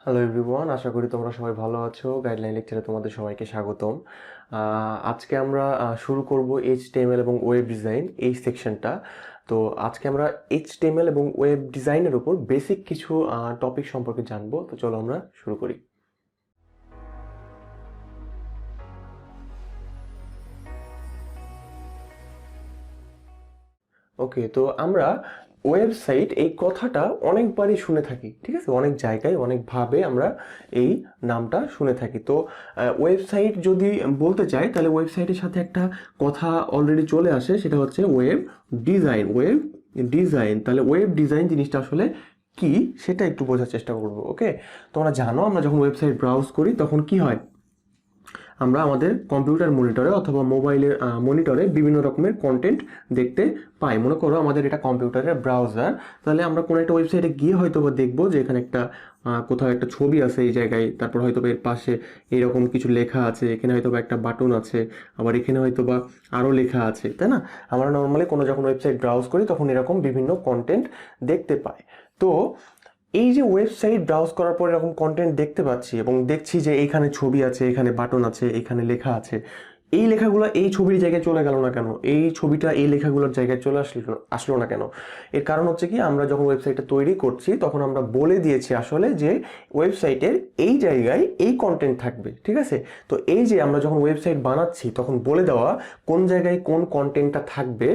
Hello everyone, আশা করি তোমরা সবাই ভালো আছো। গাইডলাইন লেকচারে তোমাদের সবাইকে স্বাগতম। আজকে আমরা শুরু করব এইচটিএমএল এবং ওয়েব ডিজাইন এই সেকশনটা। তো আজকে আমরা এইচটিএমএল এবং ওয়েব ডিজাইনের উপর বেসিক কিছু টপিক সম্পর্কে জানবো। তো চলো আমরা শুরু করি। ওকে, তো আমরা ওয়েবসাইট এই কথাটা অনেকবারই শুনে থাকি, ঠিক আছে? অনেক জায়গায় অনেকভাবে আমরা এই নামটা শুনে থাকি। তো ওয়েবসাইট যদি বলতে চাই তাহলে ওয়েবসাইটের সাথে একটা কথা অলরেডি চলে আসে, সেটা হচ্ছে ওয়েব ডিজাইন। ওয়েব ডিজাইন, তাহলে ওয়েব ডিজাইন জিনিসটা আসলে কি সেটা একটু বোঝার চেষ্টা করবো। ওকে, তোমরা জানো আমরা যখন ওয়েবসাইট ব্রাউজ করি তখন কি হয়, আমরা আমাদের কম্পিউটার মনিটরে অথবা মোবাইলের মনিটরে বিভিন্ন রকমের কন্টেন্ট দেখতে পাই। মনে করো আমাদের এটা কম্পিউটারের ব্রাউজার, তাহলে আমরা কোনো একটা ওয়েবসাইটে গিয়ে হয়তো বা দেখবো যে এখানে একটা কোথাও একটা ছবি আছে এই জায়গায়, তারপর হয়তো বা এর পাশে এরকম কিছু লেখা আছে, এখানে হয়তো বা একটা বাটন আছে, আবার এখানে হয়তো বা আরও লেখা আছে, তাই না? আমরা নর্মালি কোনো যখন ওয়েবসাইট ব্রাউজ করি তখন এরকম বিভিন্ন কন্টেন্ট দেখতে পাই। তো এই যে ওয়েবসাইট ব্রাউজ করার পর এরকম কন্টেন্ট দেখতে পাচ্ছি এবং দেখছি যে এইখানে ছবি আছে, এখানে বাটন আছে, এখানে লেখা আছে, এই লেখাগুলো এই ছবির জায়গায় চলে গেল না কেন? এই ছবিটা এই লেখাগুলোর জায়গায় চলে আসলো না কেন? এর কারণ হচ্ছে কি, আমরা যখন ওয়েবসাইটটা তৈরি করছি তখন আমরা বলে দিয়েছি আসলে যে ওয়েবসাইটের এই জায়গায় এই কন্টেন্ট থাকবে, ঠিক আছে? তো এই যে আমরা যখন ওয়েবসাইট বানাচ্ছি তখন বলে দেওয়া কোন জায়গায় কোন কন্টেন্টটা থাকবে,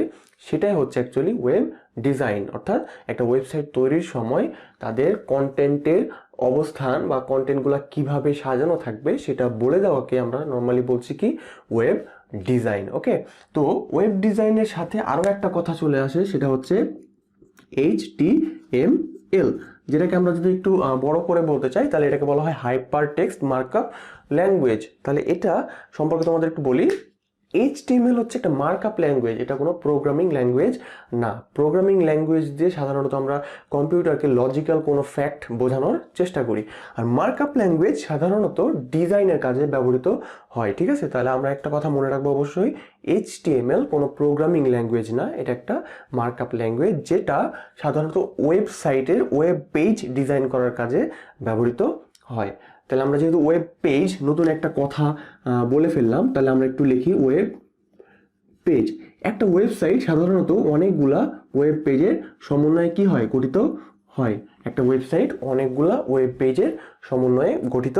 সেটাই হচ্ছে অ্যাকচুয়ালি ওয়েব ডিজাইন। অর্থাৎ একটা ওয়েবসাইট তৈরির সময় তাদের কন্টেন্টের অবস্থান বা কন্টেন্টগুলো কিভাবে সাজানো থাকবে সেটা বলে দেওয়াকে আমরা নর্মালি বলছি কি, ওয়েব ডিজাইন। ওকে, তো ওয়েব ডিজাইনের সাথে আরও একটা কথা চলে আসে, সেটা হচ্ছে HTML, যেটাকে আমরা যদি একটু বড় করে বলতে চাই তাহলে এটাকে বলা হয় হাইপার টেক্সট মার্কআপ ল্যাঙ্গুয়েজ। তাহলে এটা সম্পর্কে তোমাদের একটু বলি। HTML হচ্ছে একটা মার্কআপ ল্যাঙ্গুয়েজ, এটা কোনো প্রোগ্রামিং ল্যাঙ্গুয়েজ না। প্রোগ্রামিং ল্যাঙ্গুয়েজ দিয়ে সাধারণত আমরা কম্পিউটারকে লজিক্যাল কোনো ফ্যাক্ট বোঝানোর চেষ্টা করি, আর মার্কআপ ল্যাঙ্গুয়েজ সাধারণত ডিজাইনের কাজে ব্যবহৃত হয়, ঠিক আছে? তাহলে আমরা একটা কথা মনে রাখবো অবশ্যই, HTML কোনো প্রোগ্রামিং ল্যাঙ্গুয়েজ না, এটা একটা মার্কআপ ল্যাঙ্গুয়েজ যেটা সাধারণত ওয়েবসাইটের ওয়েব পেজ ডিজাইন করার কাজে ব্যবহৃত হয়। তাহলে আমরা যেহেতু ওয়েব পেজ নতুন একটা কথা বলে ফেললাম, তাহলে আমরা একটু লিখি ওয়েব পেজ। একটা ওয়েবসাইট সাধারণত অনেকগুলা ওয়েব পেজের সমন্বয়ে কি হয়, গঠিত হয়। একটা ওয়েবসাইট অনেকগুলা ওয়েব পেজের সমন্বয়ে গঠিত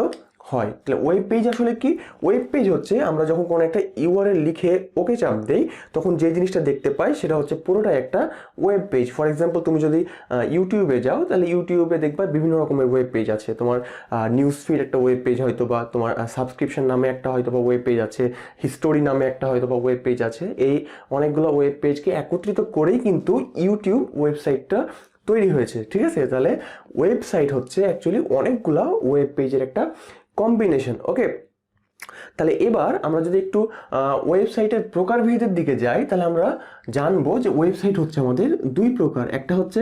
হয়। তাহলে ওয়েব পেজ আসলে কি? ওয়েব পেজ হচ্ছে আমরা যখন কোনো একটা ইউআরএল লিখে ওকে চাপ দেই তখন যে জিনিসটা দেখতে পাই সেটা হচ্ছে পুরোটাই একটা ওয়েব পেজ। ফর এক্সাম্পল, তুমি যদি ইউটিউবে যাও তাহলে ইউটিউবে দেখবা বিভিন্ন রকমের ওয়েব পেজ আছে। তোমার নিউজ ফিড একটা ওয়েব পেজ হয়তো, বা তোমার সাবস্ক্রিপশন নামে একটা হয়তো বা ওয়েব পেজ আছে, হিস্টোরি নামে একটা হয়তো বা ওয়েব পেজ আছে। এই অনেকগুলো ওয়েব পেজকে একত্রিত করেই কিন্তু ইউটিউব ওয়েবসাইটটা তৈরি হয়েছে, ঠিক আছে? তাহলে ওয়েবসাইট হচ্ছে অ্যাকচুয়ালি অনেকগুলা ওয়েব পেজের একটা কম্বিনেশন। ওকে, তাহলে এবার আমরা যদি একটু ওয়েবসাইটের প্রকারভেদের দিকে যাই তাহলে আমরা জানবো যে ওয়েবসাইট হচ্ছে আমাদের দুই প্রকার। একটা হচ্ছে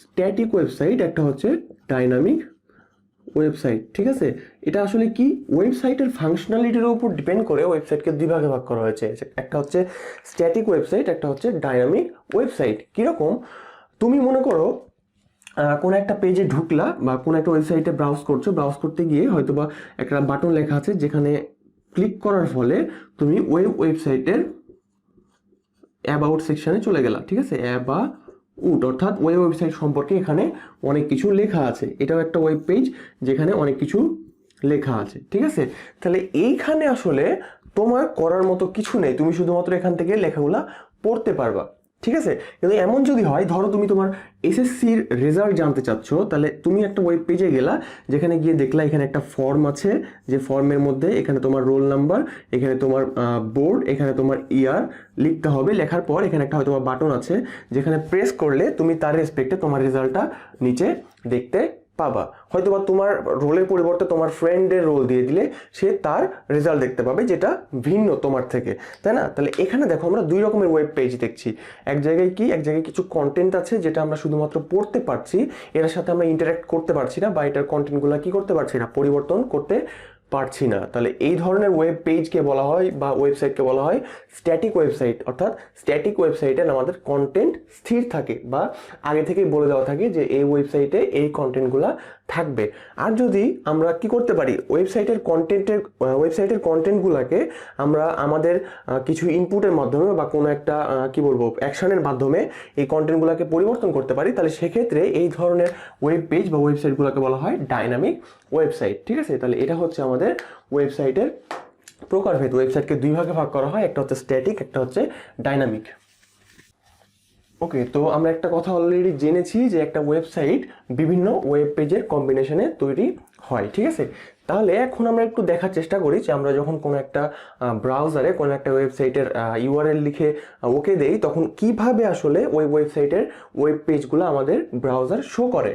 স্ট্যাটিক ওয়েবসাইট, একটা হচ্ছে ডাইনামিক ওয়েবসাইট, ঠিক আছে? এটা আসলে কি, ওয়েবসাইটের ফাংশনালিটির উপর ডিপেন্ড করে ওয়েবসাইটকে দুই ভাগে ভাগ করা হয়েছে। একটা হচ্ছে স্ট্যাটিক ওয়েবসাইট, একটা হচ্ছে ডাইনামিক ওয়েবসাইট। কীরকম, তুমি মনে করো কোনো একটা পেজে ঢুকলা বা কোনো একটা ওয়েবসাইটে ব্রাউজ করছো, ব্রাউজ করতে গিয়ে হয়তো বা একটা বাটন লেখা আছে যেখানে ক্লিক করার ফলে তুমি ওয়েবসাইটের অ্যাবাউট সেকশনে চলে গেলা, ঠিক আছে? অর্থাৎ ওয়েবসাইট সম্পর্কে এখানে অনেক কিছু লেখা আছে। এটাও একটা ওয়েব পেজ যেখানে অনেক কিছু লেখা আছে, ঠিক আছে? তাহলে এইখানে আসলে তোমার করার মতো কিছু নেই, তুমি শুধুমাত্র এখান থেকে লেখাগুলা পড়তে পারবা, ঠিক আছে? কিন্তু এমন যদি হয়, ধরো তুমি তোমার এসএসসির রেজাল্ট জানতে চাচ্ছ, তাহলে তুমি একটা ওয়েব পেজে গেলা, যেখানে গিয়ে দেখলা এখানে একটা ফর্ম আছে, যে ফর্মের মধ্যে এখানে তোমার রোল নাম্বার, এখানে তোমার বোর্ড, এখানে তোমার ইয়ার লিখতে হবে। লেখার পর এখানে একটা হয়তো বাটন আছে যেখানে প্রেস করলে তুমি তার রেসপেক্টে তোমার রেজাল্টটা নিচে দেখতে পাবা। হয়তো বা তোমার রোলের পরিবর্তে তোমার ফ্রেন্ডের রোল দিয়ে দিলে সে তার রেজাল্ট দেখতে পাবে যেটা ভিন্ন তোমার থেকে, তাই না? তাহলে এখানে দেখো আমরা দুই রকমের ওয়েব পেজ দেখছি। এক জায়গায় কিছু কন্টেন্ট আছে যেটা আমরা শুধুমাত্র পড়তে পারছি, এর সাথে আমরা ইন্টারাক্ট করতে পারছি না, বা এটার কন্টেন্টগুলো কি করতে পারছি না, পরিবর্তন করতে পারছি না। তাহলে এই ধরনের ওয়েব পেজকে বলা হয় বা ওয়েবসাইটকে বলা হয় স্ট্যাটিক ওয়েবসাইট। অর্থাৎ স্ট্যাটিক ওয়েবসাইটে আমাদের কন্টেন্ট স্থির থাকে বা আগে থেকেই বলে দেওয়া থাকে যে এই ওয়েবসাইটে এই কন্টেন্টগুলো থাকবে। আর যদি আমরা কি করতে পারি, ওয়েবসাইটের কন্টেন্টগুলোকে আমরা আমাদের কিছু ইনপুটের মাধ্যমে বা কোনো একটা কি বলবো অ্যাকশনের মাধ্যমে এই কন্টেন্টগুলোকে পরিবর্তন করতে পারি, তাহলে সেক্ষেত্রে এই ধরনের ওয়েব পেজ বা ওয়েবসাইটগুলোকে বলা হয় ডাইনামিক ওয়েবসাইট। ঠিক আছে, তাহলে এটা হচ্ছে আমাদের ওয়েবসাইটের প্রকারভেদ। ওয়েবসাইটকে দুই ভাগে ভাগ করা হয়, একটা হচ্ছে স্ট্যাটিক, একটা হচ্ছে ডাইনামিক। ওকে, তো আমরা একটা কথা অলরেডি জেনেছি যে একটা ওয়েবসাইট বিভিন্ন ওয়েব পেজের কম্বিনেশনে তৈরি হয়। ঠিক আছে, তাহলে এখন আমরা একটু দেখার চেষ্টা করি যে আমরা যখন কোনো একটা ব্রাউজারে কোনো একটা ওয়েবসাইটের ইউআরএল লিখে ওকে দেই, তখন কিভাবে আসলে ওই ওয়েবসাইটের ওয়েব পেজগুলো আমাদের ব্রাউজার শো করে।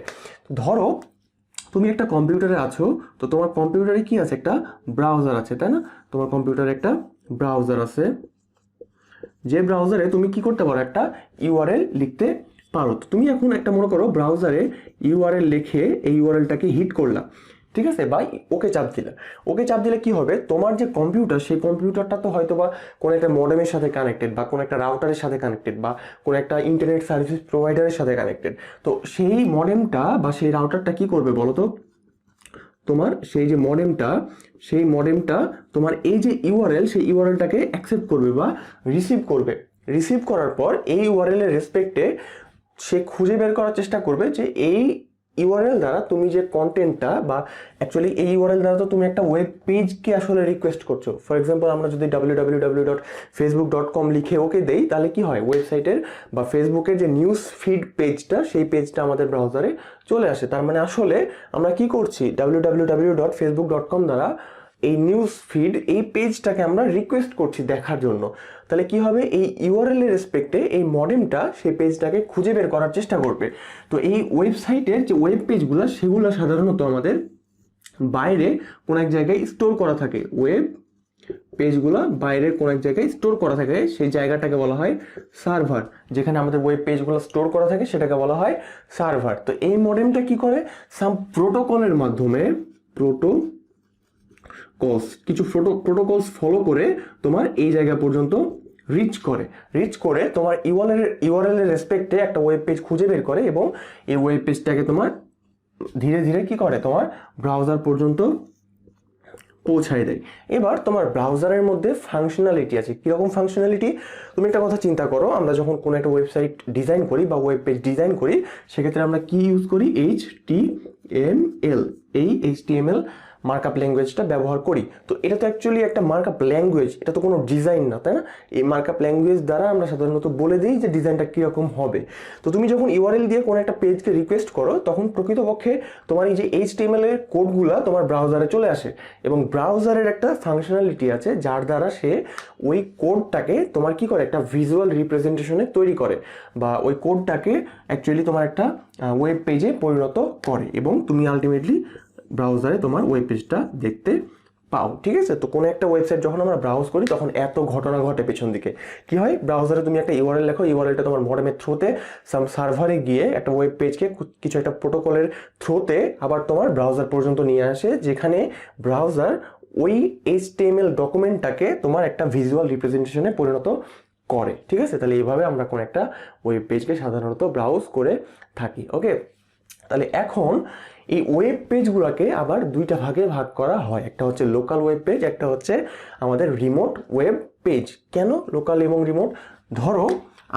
ধরো তুমি একটা কম্পিউটারে আছো, তো তোমার কম্পিউটারে কি আছে, একটা ব্রাউজার আছে, তাই না? তোমার কম্পিউটারে একটা ব্রাউজার আছে, যে ব্রাউজারে তুমি কি করতে পারো, একটা ইউআরএল লিখতে পারো। তো তুমি এখন একটা মনে করো ব্রাউজারে ইউআরএল লিখে এই ইউআরএলটাকে হিট করলা, ঠিক আছে, বা ওকে চাপ দিলা। ওকে চাপ দিলে কি হবে, তোমার যে কম্পিউটার, সেই কম্পিউটারটা তো হয়তো বা কোনো একটা মডেমের সাথে কানেক্টেড, বা কোনো একটা রাউটারের সাথে কানেক্টেড, বা কোনো একটা ইন্টারনেট সার্ভিস প্রোভাইডারের সাথে কানেক্টেড। তো সেই মডেমটা বা সেই রাউটারটা কি করবে বলো তো, তোমার সেই যে মডেমটা, সেই মডেমটা তোমার এই যে ইউআরএল, সেই ইউআরএলটাকে অ্যাকসেপ্ট করবে বা রিসিভ করবে। রিসিভ করার পর এই ইউআরএল এর রেসপেক্টে সে খুঁজে বের করার চেষ্টা করবে যে এই ইউআরএল দ্বারা তুমি যে কন্টেন্টটা, বা অ্যাকচুয়ালি এই ইউআরএল দ্বারা তো তুমি একটা ওয়েব পেজকে আসলে রিকোয়েস্ট করছো। ফর এক্সাম্পল, আমরা যদি www.facebook.com লিখে ওকে দেই, তাহলে কি হয়, ওয়েবসাইটের বা ফেসবুকের যে নিউজ ফিড পেজটা, সেই পেজটা আমাদের ব্রাউজারে চলে আসে। তার মানে আসলে আমরা কি করছি, www.facebook.com দ্বারা এই নিউজ ফিড, এই পেজটাকে আমরা রিকোয়েস্ট করছি দেখার জন্য। তাহলে কি হবে, এই ইউআরএল এর রেসপেক্টে এই মডেমটা সেই পেজটাকে খুঁজে বের করার চেষ্টা করবে। তো এই ওয়েবসাইটের যে ওয়েব পেজগুলো, সেগুলো সাধারণত আমাদের বাইরে কোনো এক জায়গায় স্টোর করা থাকে। ওয়েব পেজগুলো বাইরের কোনো এক জায়গায় স্টোর করা থাকে, সেই জায়গাটাকে বলা হয় সার্ভার। যেখানে আমাদের ওয়েব পেজগুলো স্টোর করা থাকে সেটাকে বলা হয় সার্ভার। তো এই মডেমটা কি করে, সাম প্রোটোকলের মাধ্যমে, কিছু প্রোটোকলস ফলো করে তোমার এই জায়গা পর্যন্ত রিচ করে তোমার ইউআরএল এর রেসপেক্টে একটা ওয়েব পেজ খুঁজে বের করে, এবং এই ওয়েব পেজটাকে তোমার ধীরে ধীরে কি করে, তোমার ব্রাউজার পর্যন্ত পৌঁছায় দেয়। এবার তোমার ব্রাউজারের মধ্যে ফাংশনালিটি আছে। কিরকম ফাংশনালিটি, তুমি একটা কথা চিন্তা করো, আমরা যখন কোনো একটা ওয়েবসাইট ডিজাইন করি বা ওয়েব পেজ ডিজাইন করি, সেক্ষেত্রে আমরা কি ইউজ করি, HTML। এই HTML মার্কআপ ল্যাঙ্গুয়েজটা ব্যবহার করি। তো এটা তো অ্যাকচুয়ালি একটা মার্কআপ ল্যাঙ্গুয়েজ, এটা তো কোনো ডিজাইন না, তাই না? এই মার্কআপ ল্যাঙ্গুয়েজ দ্বারা আমরা সাধারণত বলে দিই যে ডিজাইনটা কীরকম হবে। তো তুমি যখন ইউআরএল দিয়ে কোনো একটা পেজকে রিকোয়েস্ট করো, তখন প্রকৃতপক্ষে তোমার এই যে HTML এর কোডগুলো তোমার ব্রাউজারে চলে আসে, এবং ব্রাউজারের একটা ফাংশনালিটি আছে যার দ্বারা সে ওই কোডটাকে তোমার কি করে, একটা ভিজুয়াল রিপ্রেজেন্টেশনে তৈরি করে, বা ওই কোডটাকে অ্যাকচুয়ালি তোমার একটা ওয়েব পেজে পরিণত করে, এবং তুমি আলটিমেটলি ব্রাউজারে তোমার ওয়েব পেজটা দেখতে পাও। ঠিক আছে, তো কোনো একটা ওয়েবসাইট যখন আমরা ব্রাউজ করি, তখন এত ঘটনা ঘটে পেছন দিকে। কি হয়, ব্রাউজারে তুমি একটা ইউআরএল লেখো, ইউআরএলটা তোমার মডেমের থ্রুতে সার্ভারে গিয়ে একটা ওয়েব পেজকে কিছু একটা প্রোটোকলের থ্রুতে আবার তোমার ব্রাউজার পর্যন্ত নিয়ে আসে, যেখানে ব্রাউজার ওই HTML ডকুমেন্টটাকে তোমার একটা ভিজুয়াল রিপ্রেজেন্টেশনে পরিণত করে। ঠিক আছে, তাহলে এইভাবে আমরা কোনো একটা ওয়েব পেজকে সাধারণত ব্রাউজ করে থাকি। ওকে, তাহলে এখন এই ওয়েব পেজগুলোকে আবার দুইটা ভাগে ভাগ করা হয়, একটা হচ্ছে লোকাল ওয়েব পেজ, একটা হচ্ছে আমাদের রিমোট ওয়েব পেজ। কেন লোকাল এবং রিমোট? ধরো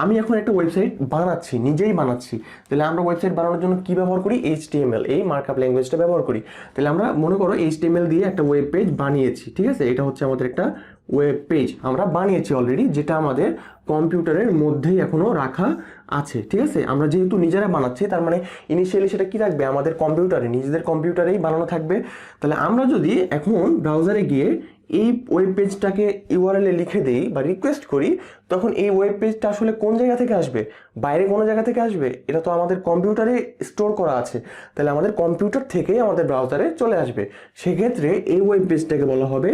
আমি এখন একটা ওয়েবসাইট বানাচ্ছি, নিজেই বানাচ্ছি, তাহলে আমরা ওয়েবসাইট বানানোর জন্য কি ব্যবহার করি, HTML, এই মার্কআপ ল্যাঙ্গুয়েজটা ব্যবহার করি। তাহলে আমরা মনে করো HTML দিয়ে একটা ওয়েব পেজ বানিয়েছি, ঠিক আছে, এটা হচ্ছে আমাদের একটা ওয়েব পেজ আমরা বানিয়েছি অলরেডি, যেটা আমাদের কম্পিউটারের মধ্যেই এখনো রাখা আছে। ঠিক আছে, আমরা যেহেতু নিজেরা বানাচ্ছি, তার মানে ইনিশিয়ালি সেটা কি থাকবে, আমাদের কম্পিউটারে, নিজেদের কম্পিউটারেই বানানো থাকবে। তাহলে আমরা যদি এখন ব্রাউজারে গিয়ে এই ওয়েব পেজটাকে ইউআরএল এ লিখে দেই বা রিকোয়েস্ট করি, তখন এই ওয়েব পেজটা আসলে কোন জায়গা থেকে আসবে, বাইরে কোনো জায়গা থেকে আসবে, এটা তো আমাদের কম্পিউটারে স্টোর করা আছে, তাহলে আমাদের কম্পিউটার থেকেই আমাদের ব্রাউজারে চলে আসবে। সেক্ষেত্রে এই ওয়েব পেজটাকে বলা হবে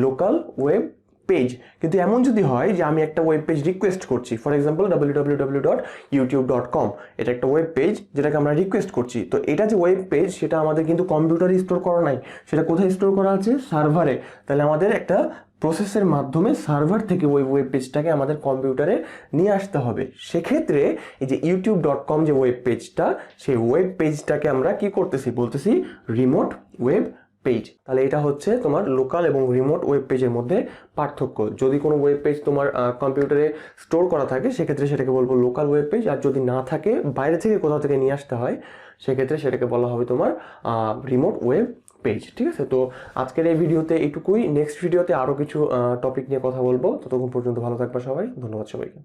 লোকাল ওয়েব পেজ। কিন্তু এমন যদি হয় যে আমি একটা ওয়েব পেজ রিকোয়েস্ট করছি, ফর এক্সাম্পল www.youtube.com, এটা একটা ওয়েব পেজ যেটাকে আমরা রিকোয়েস্ট করছি, তো এটা যে ওয়েব পেজ সেটা আমাদের কিন্তু কম্পিউটারে স্টোর করা নাই, সেটা কোথায় স্টোর করা আছে? সার্ভারে। তাহলে আমাদের একটা প্রসেসের মাধ্যমে সার্ভার থেকে ওই ওয়েব পেজটাকে আমাদের কম্পিউটারে নিয়ে আসতে হবে। সেক্ষেত্রে এই যে youtube.com যে ওয়েব পেজটা, সেই ওয়েব পেজটাকে আমরা কি করতেছি? বলতেছি রিমোট ওয়েব পেজ। তাহলে এটা হচ্ছে তোমার লোকাল এবং রিমোট ওয়েব পেজের মধ্যে পার্থক্য। যদি কোনো ওয়েব পেজ তোমার কম্পিউটারে স্টোর করা থাকে সেক্ষেত্রে সেটাকে বলবো লোকাল ওয়েব পেজ, আর যদি না থাকে, বাইরে থেকে কোথাও থেকে নিয়ে আসতে হয়, সেক্ষেত্রে সেটাকে বলা হবে তোমার রিমোট ওয়েব পেজ। ঠিক আছে, তো আজকের এই ভিডিওতে এইটুকুই। নেক্সট ভিডিওতে আরও কিছু টপিক নিয়ে কথা বলবো। ততক্ষণ পর্যন্ত ভালো থাকবা সবাই, ধন্যবাদ সবাইকে।